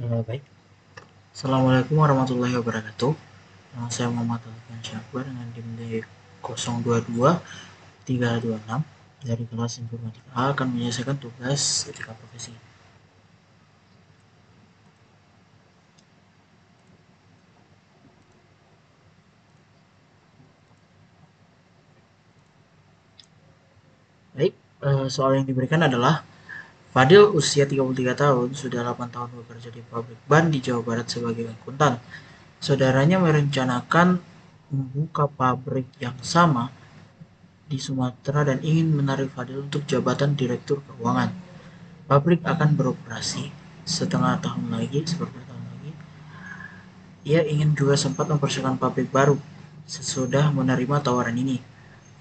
Baik. Assalamualaikum warahmatullahi wabarakatuh. Nama saya Muhammad Alfian Syahbar dengan NIM D022326 dari kelas Informatika A akan menyelesaikan tugas etika profesi. Baik, soal yang diberikan adalah Fadil usia 33 tahun, sudah 8 tahun bekerja di pabrik ban di Jawa Barat sebagai akuntan. Saudaranya merencanakan membuka pabrik yang sama di Sumatera dan ingin menarik Fadil untuk jabatan direktur keuangan. Pabrik akan beroperasi setengah tahun lagi, seperempat tahun lagi. Ia ingin juga sempat mempersiapkan pabrik baru sesudah menerima tawaran ini.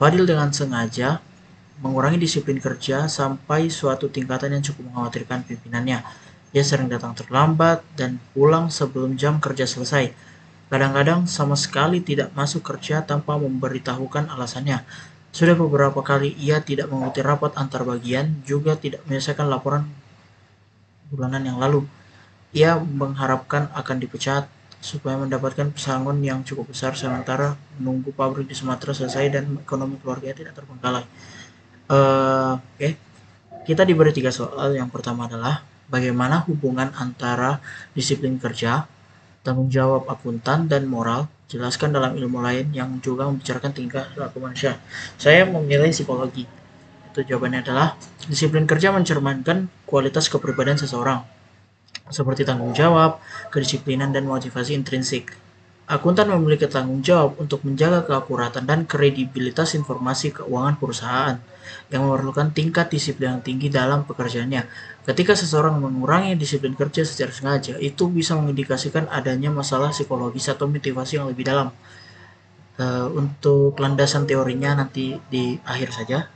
Fadil dengan sengaja mengurangi disiplin kerja sampai suatu tingkatan yang cukup mengkhawatirkan pimpinannya. Ia sering datang terlambat dan pulang sebelum jam kerja selesai. Kadang-kadang sama sekali tidak masuk kerja tanpa memberitahukan alasannya. Sudah beberapa kali ia tidak mengikuti rapat antar bagian, juga tidak menyelesaikan laporan bulanan yang lalu. Ia mengharapkan akan dipecat supaya mendapatkan pesangon yang cukup besar sementara menunggu pabrik di Sumatera selesai dan ekonomi keluarganya tidak terbengkalai. Oke, kita diberi 3 soal. Yang pertama adalah bagaimana hubungan antara disiplin kerja, tanggung jawab akuntan, dan moral. Jelaskan dalam ilmu lain yang juga membicarakan tingkah laku manusia. Saya memilih psikologi. Itu jawabannya adalah disiplin kerja mencerminkan kualitas kepribadian seseorang seperti tanggung jawab, kedisiplinan, dan motivasi intrinsik. Akuntan memiliki tanggung jawab untuk menjaga keakuratan dan kredibilitas informasi keuangan perusahaan yang memerlukan tingkat disiplin yang tinggi dalam pekerjaannya. Ketika seseorang mengurangi disiplin kerja secara sengaja, itu bisa mengindikasikan adanya masalah psikologis atau motivasi yang lebih dalam. Untuk landasan teorinya nanti di akhir saja.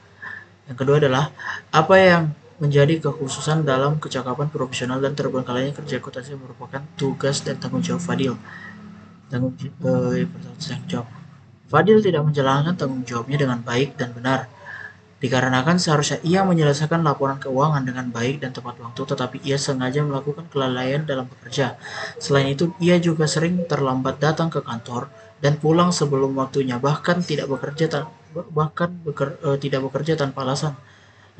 Yang kedua adalah apa yang menjadi kekhususan dalam kecakapan profesional dan terbengkalainya kerja akuntansi merupakan tugas dan tanggung jawab Fadil. Tanggung jawab. Fadil tidak menjalankan tanggung jawabnya dengan baik dan benar. Dikarenakan seharusnya ia menyelesaikan laporan keuangan dengan baik dan tepat waktu, tetapi ia sengaja melakukan kelalaian dalam bekerja. Selain itu, ia juga sering terlambat datang ke kantor dan pulang sebelum waktunya, bahkan tidak bekerja tanpa alasan.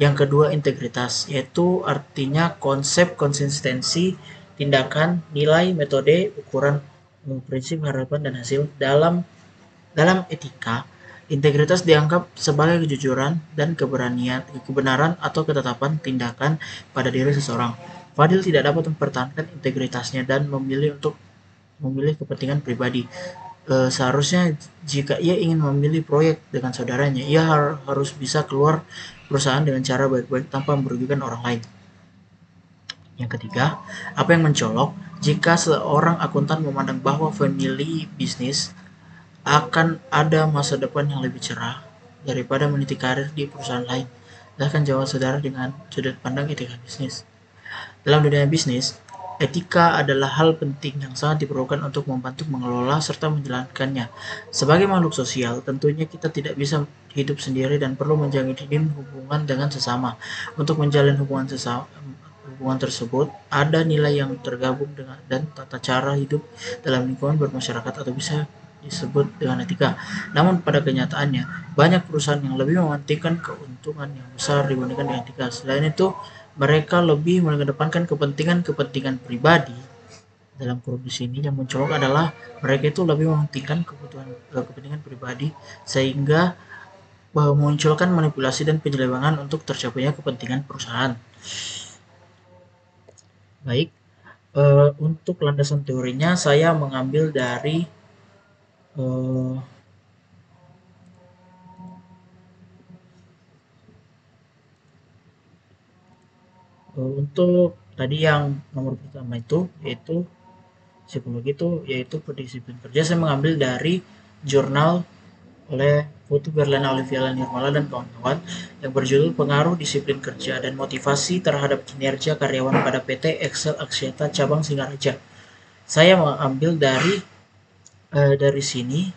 Yang kedua, integritas, yaitu artinya konsep konsistensi tindakan, nilai, metode, ukuran, prinsip, harapan, dan hasil. Dalam etika, integritas dianggap sebagai kejujuran dan kebenaran atau ketetapan tindakan pada diri seseorang. Fadil tidak dapat mempertahankan integritasnya dan memilih kepentingan pribadi. Seharusnya jika ia ingin memilih proyek dengan saudaranya, ia harus bisa keluar perusahaan dengan cara baik-baik tanpa merugikan orang lain. Yang ketiga, apa yang mencolok jika seorang akuntan memandang bahwa family bisnis akan ada masa depan yang lebih cerah daripada meniti karir di perusahaan lain. Silahkan jawab saudara dengan sudut pandang etika bisnis. Dalam dunia bisnis, etika adalah hal penting yang sangat diperlukan untuk membantu mengelola serta menjalankannya. Sebagai makhluk sosial, tentunya kita tidak bisa hidup sendiri dan perlu menjalin hubungan dengan sesama. Untuk menjalin hubungan tersebut, ada nilai yang tergabung dengan dan tata cara hidup dalam lingkungan bermasyarakat atau bisa disebut dengan etika. Namun pada kenyataannya, banyak perusahaan yang lebih mementingkan keuntungan yang besar dibandingkan dengan etika. Selain itu, mereka lebih mengedepankan kepentingan-kepentingan pribadi. Dalam korupsi ini yang mencolok adalah mereka itu lebih mementingkan kepentingan pribadi sehingga memunculkan manipulasi dan penyelewengan untuk tercapainya kepentingan perusahaan. Baik, untuk landasan teorinya saya mengambil dari eh, untuk tadi yang nomor pertama itu yaitu psikologi itu yaitu pendisiplin kerja, saya mengambil dari jurnal oleh Putu Berlana Olivia Nirmala dan kawan-kawan yang berjudul Pengaruh Disiplin Kerja dan Motivasi Terhadap Kinerja Karyawan pada PT Excel Aksiata Cabang Singaraja. Saya mengambil dari sini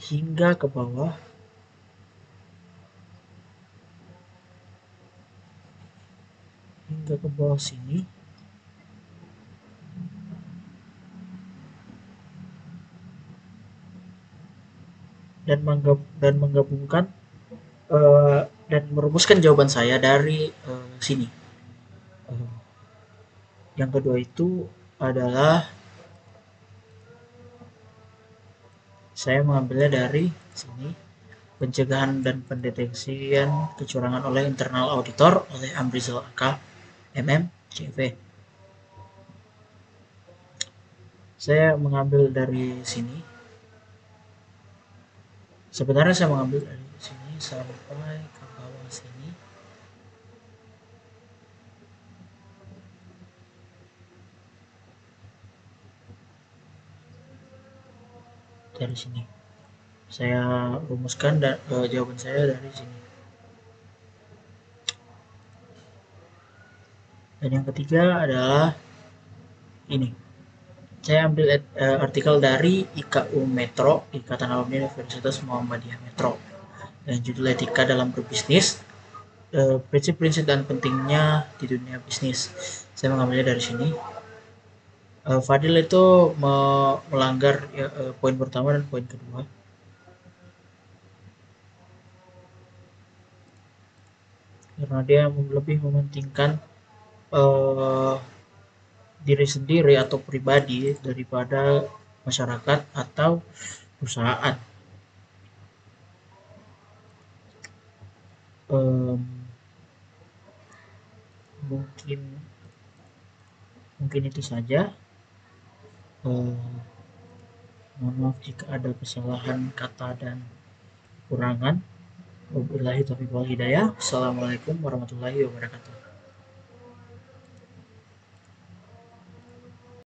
hingga ke bawah, sini dan menggabungkan dan merumuskan jawaban saya dari sini. Uh, yang kedua itu adalah saya mengambilnya dari sini, pencegahan dan pendeteksian kecurangan oleh internal auditor oleh Amrizal AK MM CV. Saya mengambil dari sini. Sebenarnya saya mengambil dari sini sampai ke bawah sini. Dari sini. Saya rumuskan jawaban saya dari sini. Dan yang ketiga adalah ini. Saya ambil artikel dari IKU Metro, Ikatan Alumni Universitas Muhammadiyah Metro. Dan judul etika dalam berbisnis, prinsip-prinsip dan pentingnya di dunia bisnis. Saya mengambilnya dari sini. Fadil itu melanggar ya, poin pertama dan poin kedua. Karena dia lebih mementingkan uh, diri sendiri atau pribadi daripada masyarakat atau perusahaan. Um, mungkin mungkin itu saja. Uh, Mohon maaf jika ada kesalahan kata dan kekurangan. Wabillahi taufiq wal hidayah. Assalamualaikum warahmatullahi wabarakatuh.